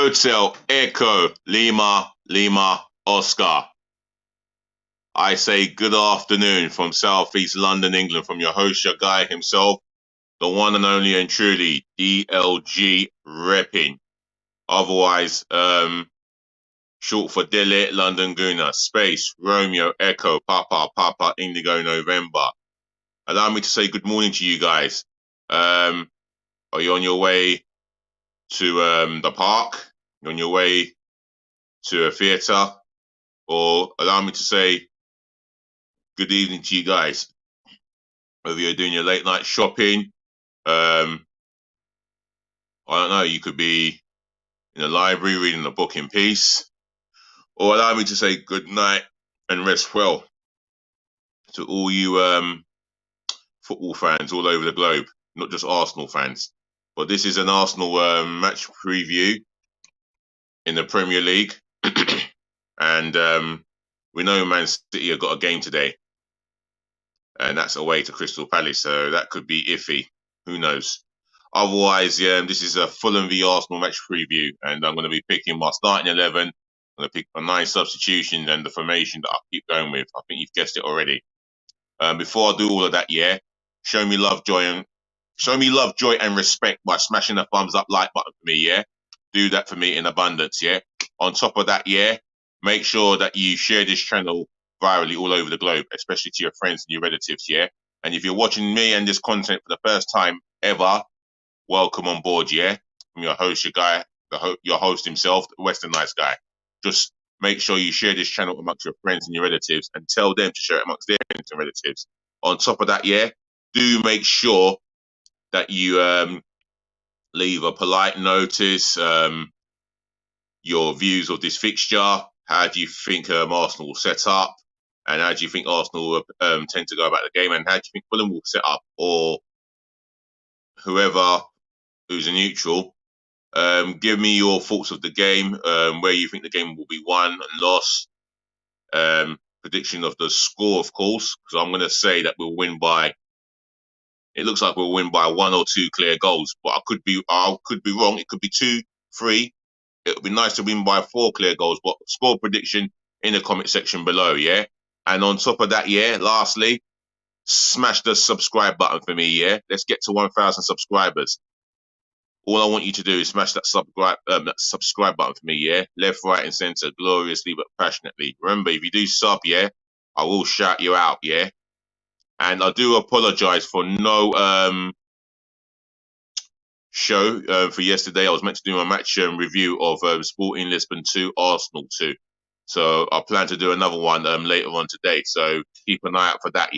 Hotel Echo Lima Lima Oscar. I say good afternoon from Southeast London, England, from your host, your guy himself, the one and only and truly DLG repping. Otherwise, short for Delhi London Guna, Space Romeo Echo Papa Papa Indigo November. Allow me to say good morning to you guys. Are you on your way to the park? You're on your way to a theatre? Or allow me to say good evening to you guys. Whether you're doing your late night shopping, I don't know, you could be in the library reading a book in peace, or allow me to say good night and rest well to all you football fans all over the globe, not just Arsenal fans. But this is an Arsenal match preview in the Premier League, and we know Man City have got a game today, and that's away to Crystal Palace, so that could be iffy. Who knows? Otherwise, this is a Fulham v Arsenal match preview, and I'm going to be picking my starting 11. I'm going to pick my 9 substitutions and the formation that I'll keep going with. I think you've guessed it already. Before I do all of that, show me love, joy, and respect by smashing the thumbs up like button for me. Do that for me in abundance. On top of that, make sure that you share this channel virally all over the globe, especially to your friends and your relatives. And if you're watching me and this content for the first time ever, welcome on board. From your host, your guy, your host himself, the Western Nice Guy. Just make sure you share this channel amongst your friends and your relatives, and tell them to share it amongst their friends and relatives. On top of that, do make sure that you leave a polite notice, your views of this fixture. How do you think Arsenal will set up? And how do you think Arsenal will tend to go about the game? And how do you think Fulham will set up? Or whoever who's a neutral, give me your thoughts of the game, where you think the game will be won and lost. Prediction of the score, of course, because I'm going to say that we'll win by. It looks like we'll win by 1 or 2 clear goals, but I could be wrong. It could be 2, 3. It would be nice to win by 4 clear goals, but score prediction in the comment section below. And on top of that, lastly, smash the subscribe button for me. Let's get to 1,000 subscribers. All I want you to do is smash that subscribe button for me. Left, right, and center, gloriously but passionately. Remember, if you do sub, I will shout you out. And I do apologize for no show for yesterday. I was meant to do a match review of Sporting Lisbon 2, Arsenal 2. So I plan to do another one later on today. So keep an eye out for that.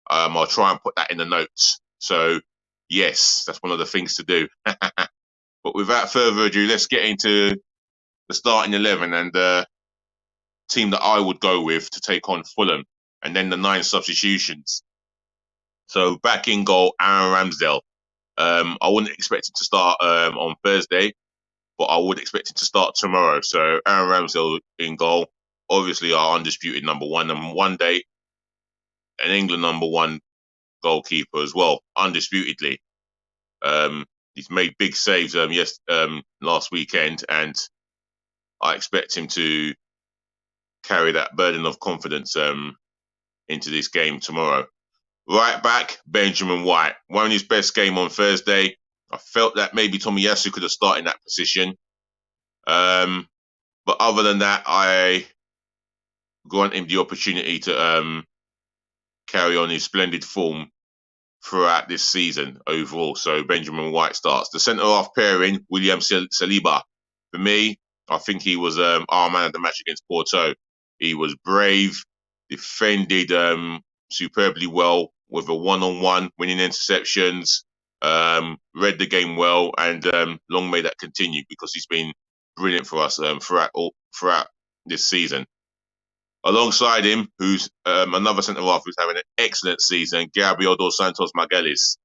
I'll try and put that in the notes. So yes, that's one of the things to do. But without further ado, let's get into the starting 11 and the team that I would go with to take on Fulham, and then the 9 substitutions. So back in goal, Aaron Ramsdale. I wouldn't expect him to start on Thursday, but I would expect him to start tomorrow. So Aaron Ramsdale in goal, obviously our undisputed number 1, and one day an England number 1 goalkeeper as well, undisputedly. He's made big saves last weekend, and I expect him to carry that burden of confidence into this game tomorrow. Right back, Benjamin White. Won his best game on Thursday. I felt that maybe Tomiyasu could have started in that position. But other than that, I grant him the opportunity to carry on his splendid form throughout this season overall. So Benjamin White starts. The centre-half pairing, William Saliba. For me, I think he was our man of the match against Porto. He was brave, defended superbly well with a one-on-one, winning interceptions, read the game well, and long may that continue, because he's been brilliant for us throughout this season. Alongside him, who's another centre-half who's having an excellent season, Gabriel dos Santos Magalhães.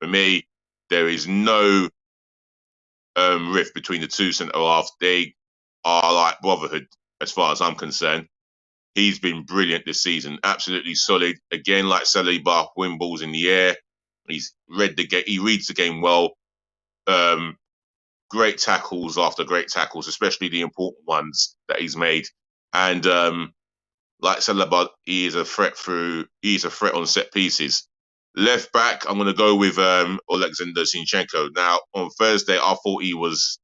For me, there is no rift between the 2 centre-halves. They are like brotherhood as far as I'm concerned. He's been brilliant this season, absolutely solid. Again, like Saliba, win balls in the air. He reads the game well. great tackles after great tackles, especially the important ones that he's made. And like Salabad, he is a threat on set pieces. Left back, I'm going to go with Alexander Zinchenko. Now, on Thursday, I thought he was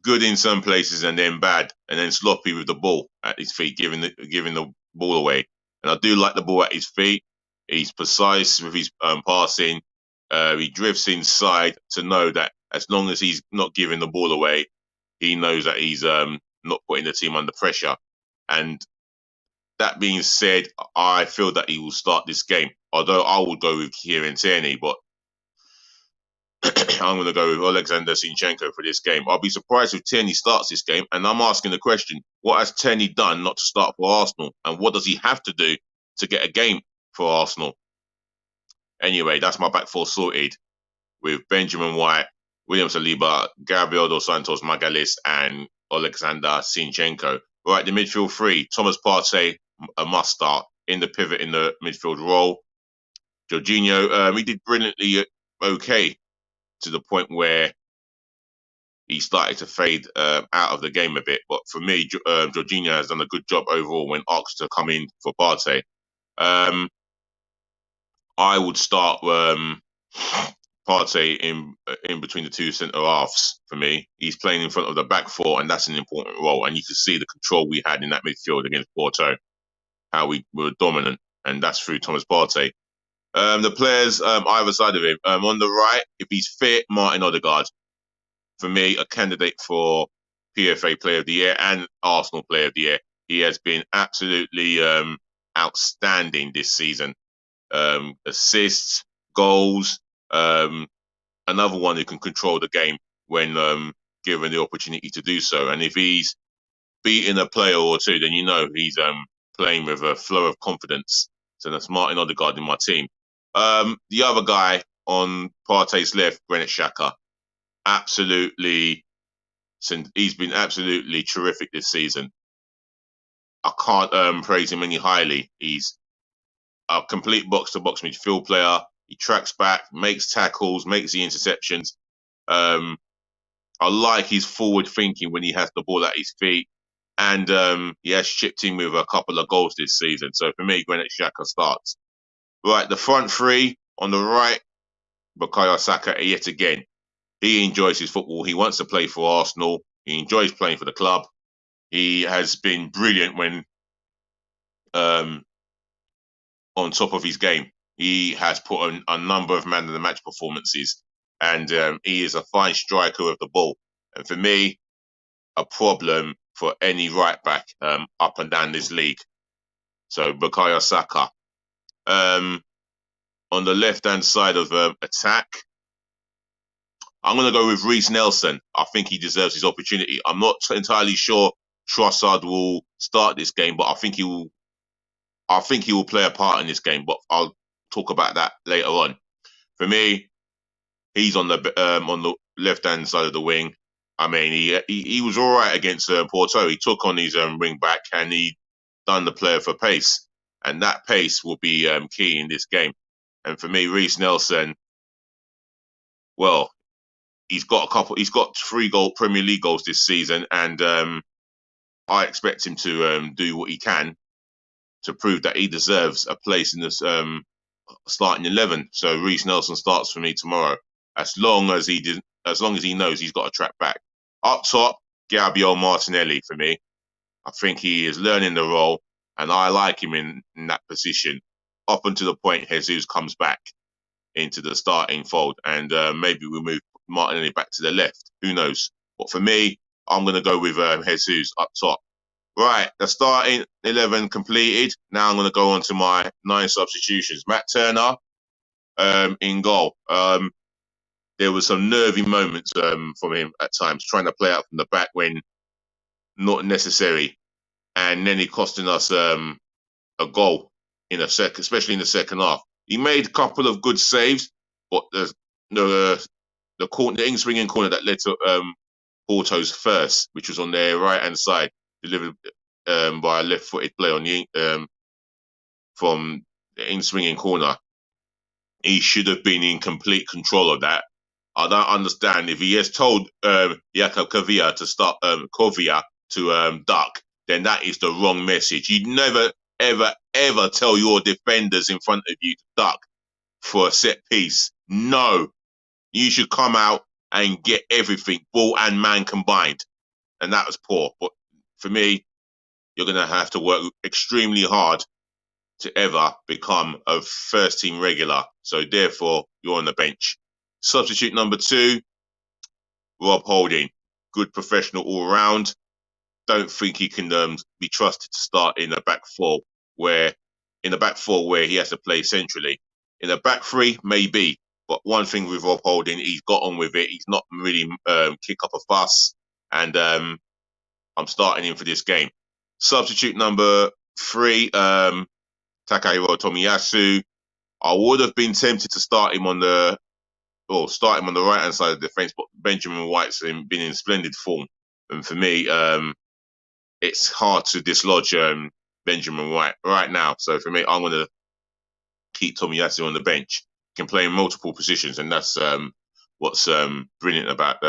good in some places and then bad, and then sloppy with the ball at his feet, giving the ball away. And I do like the ball at his feet. He's precise with his passing. He drifts inside to know that as long as he's not giving the ball away, he knows that he's not putting the team under pressure. And that being said, I feel that he will start this game. Although I would go with Kieran Tierney, but I'm going to go with Alexander Zinchenko for this game. I'll be surprised if Tierney starts this game. And I'm asking the question, what has Tierney done not to start for Arsenal? And what does he have to do to get a game for Arsenal? Anyway, that's my back four sorted with Benjamin White, William Saliba, Gabriel Dos Santos Magalhaes, and Alexander Zinchenko. Right, the midfield three, Thomas Partey, a must start in the pivot in the midfield role. Jorginho, he did brilliantly okay to the point where he started to fade out of the game a bit. But for me, Jorginho has done a good job overall when asked to come in for Partey. I would start Partey in between the two centre halves for me. He's playing in front of the back four, and that's an important role. And you can see the control we had in that midfield against Porto, how we were dominant, and that's through Thomas Partey. The players either side of him. On the right, if he's fit, Martin Odegaard. For me, a candidate for PFA Player of the Year and Arsenal Player of the Year. He has been absolutely outstanding this season. Assists, goals, another one who can control the game when given the opportunity to do so. And if he's beating a player or two, then you know he's playing with a flow of confidence. So that's Martin Odegaard in my team. The other guy on Partey's left, Granit Xhaka, he's been absolutely terrific this season. I can't praise him any highly. He's a complete box-to-box midfield player. He tracks back, makes tackles, makes the interceptions. I like his forward thinking when he has the ball at his feet. And he has chipped in with a couple of goals this season. So for me, Granit Xhaka starts. Right, the front three. On the right, Bukayo Saka yet again. He enjoys his football. He wants to play for Arsenal. He enjoys playing for the club. He has been brilliant when on top of his game. He has put on a number of man of the match performances, and he is a fine striker of the ball. And for me, a problem for any right back up and down this league. So Bukayo Saka. On the left-hand side of attack, I'm going to go with Reiss Nelson. I think he deserves his opportunity. I'm not entirely sure Trossard will start this game, but I think he will play a part in this game. But I'll talk about that later on. For me, he's on the left-hand side of the wing. I mean, he was all right against Porto. He took on his wing back and he done the player for pace, and that pace will be key in this game. And for me, Reiss Nelson, well, he's got 3 Premier League goals this season, and I expect him to do what he can to prove that he deserves a place in this starting 11. So Reiss Nelson starts for me tomorrow, as long as he knows he's got a track back. Up top, Gabriel Martinelli for me. I think he is learning the role, and I like him in that position up until the point Jesus comes back into the starting fold, and maybe we move Martinelli back to the left. Who knows? But for me, I'm going to go with Jesus up top. Right, the starting 11 completed. Now I'm going to go on to my 9 substitutions. Matt Turner in goal. There were some nervy moments from him at times, trying to play out from the back when not necessary, and then he costing us a goal especially in the second half. He made a couple of good saves, but the in-swinging corner that led to Porto's first, which was on their right-hand side, delivered by a left-footed play on from the in-swinging corner. He should have been in complete control of that, I don't understand if he has told Jakub Kovia to duck, then that is the wrong message. You never, ever, ever tell your defenders in front of you to duck for a set piece. No, you should come out and get everything, ball and man combined. And that was poor. But for me, you're going to have to work extremely hard to ever become a first team regular. So therefore, you're on the bench. Substitute number 2, Rob Holding. Good professional all round. Don't think he can be trusted to start in the back four where he has to play centrally. In the back three, maybe. But one thing with Rob Holding, he's got on with it. He's not really kick up a fuss. And I'm starting him for this game. Substitute number 3, Takahiro Tomiyasu. I would have been tempted to start him on the right hand side of the defence, but Benjamin White's been in splendid form. And for me, it's hard to dislodge Benjamin White right now. So for me, I'm going to keep Tomiyasu on the bench. He can play in multiple positions, and that's what's brilliant about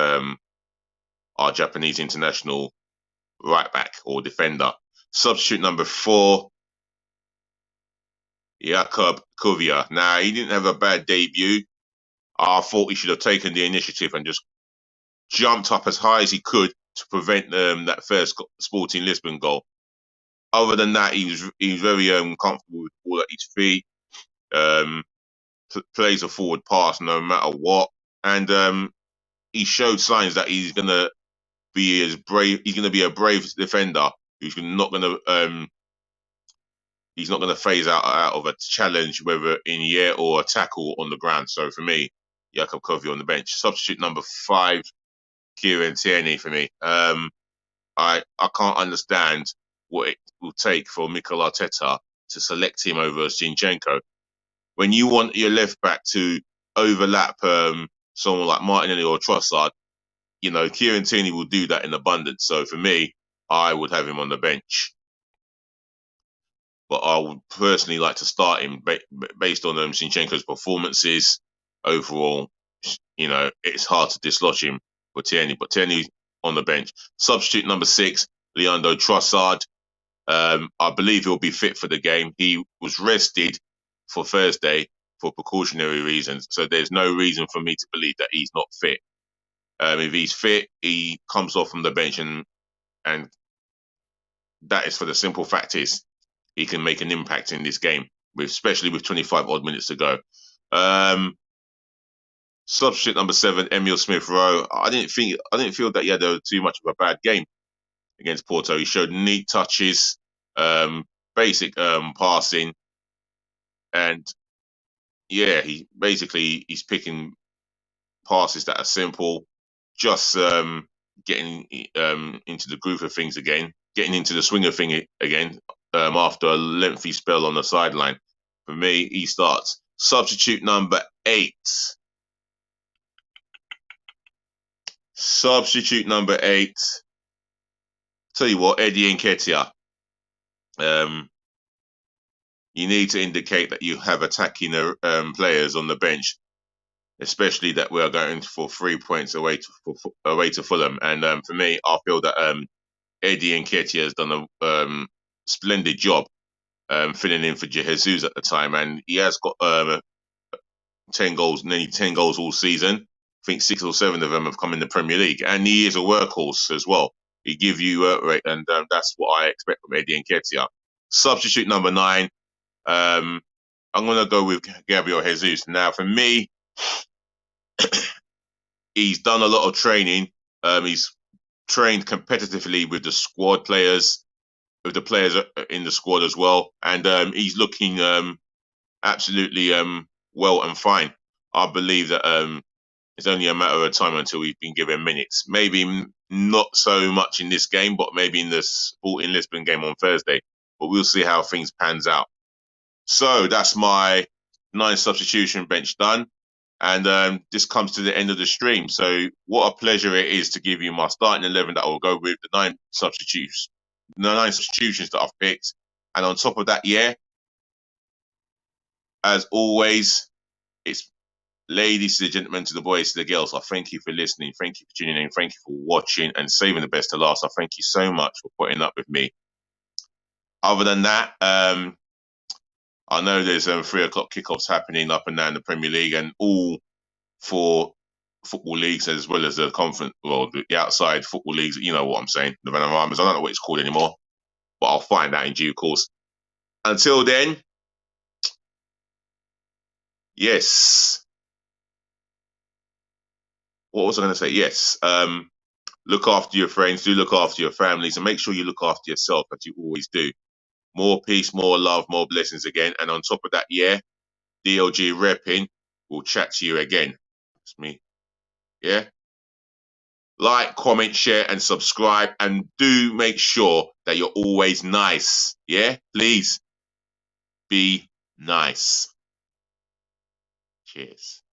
our Japanese international right back or defender. Substitute number 4, Jakub Kovia. Now, he didn't have a bad debut. I thought he should have taken the initiative and just jumped up as high as he could to prevent that first Sporting Lisbon goal. Other than that, he was very comfortable with the ball at his feet. Plays a forward pass no matter what, and he showed signs that he's going to be as brave. He's going to be a brave defender who's not going to he's not going to phase out of a challenge, whether in the air or a tackle on the ground. So for me, Jakub Kovia on the bench. Substitute number 5, Kieran Tierney for me. I can't understand what it will take for Mikel Arteta to select him over Zinchenko. When you want your left back to overlap someone like Martinelli or Trossard, Kieran Tierney will do that in abundance. So for me, I would have him on the bench. But I would personally like to start him based on Zinchenko's performances. Overall, it's hard to dislodge him for Tierney, but Tierney on the bench. Substitute number 6, Leandro Trossard. I believe he'll be fit for the game. He was rested for Thursday for precautionary reasons, so there's no reason for me to believe that he's not fit. If he's fit, he comes off from the bench, and that is for the simple fact is he can make an impact in this game, especially with 25 odd minutes to go. Substitute number 7, Emile Smith-Rowe. I didn't feel that he had too much of a bad game against Porto. He showed neat touches, basic passing, and he's picking passes that are simple, just getting into the groove of things again, getting into the swing of things again after a lengthy spell on the sideline. For me, he starts. Substitute number 8. Substitute number 8. Tell you what, Eddie Nketiah. You need to indicate that you have attacking players on the bench, especially that we are going for 3 points away to Fulham. And for me, I feel that Eddie Nketiah has done a splendid job filling in for Jesus at the time, and he has got 10 goals, nearly 10 goals all season. I think 6 or 7 of them have come in the Premier League, and he is a workhorse as well. He gives you work rate, and that's what I expect from Eddie Nketiah. Substitute number 9. I'm going to go with Gabriel Jesus. Now, for me, he's done a lot of training. He's trained competitively with the squad players, with the players in the squad as well, and he's looking absolutely well and fine. I believe that it's only a matter of time until we've been given minutes. Maybe not so much in this game, but maybe in the Sporting Lisbon game on Thursday. But we'll see how things pans out. So that's my 9 substitution bench done. And this comes to the end of the stream. So what a pleasure it is to give you my starting 11 that will go with the 9 substitutions that I've picked. And on top of that, as always, it's ladies to the gentlemen, to the boys, to the girls, I thank you for listening. Thank you for tuning in. Thank you for watching and saving the best to last. I thank you so much for putting up with me. Other than that, I know there's 3 o'clock kickoffs happening up and down the Premier League and all 4 football leagues as well as the conference, well, the outside football leagues. You know what I'm saying? The Vanarama's. I don't know what it's called anymore, but I'll find out in due course. Until then, yes. What was I going to say? Yes. Look after your friends. Do look after your families, and make sure you look after yourself, as you always do. More peace, more love, more blessings again. And on top of that, yeah, DLG repping. We'll chat to you again. It's me. Yeah. Like, comment, share, and subscribe. And do make sure that you're always nice. Yeah? Please be nice. Cheers.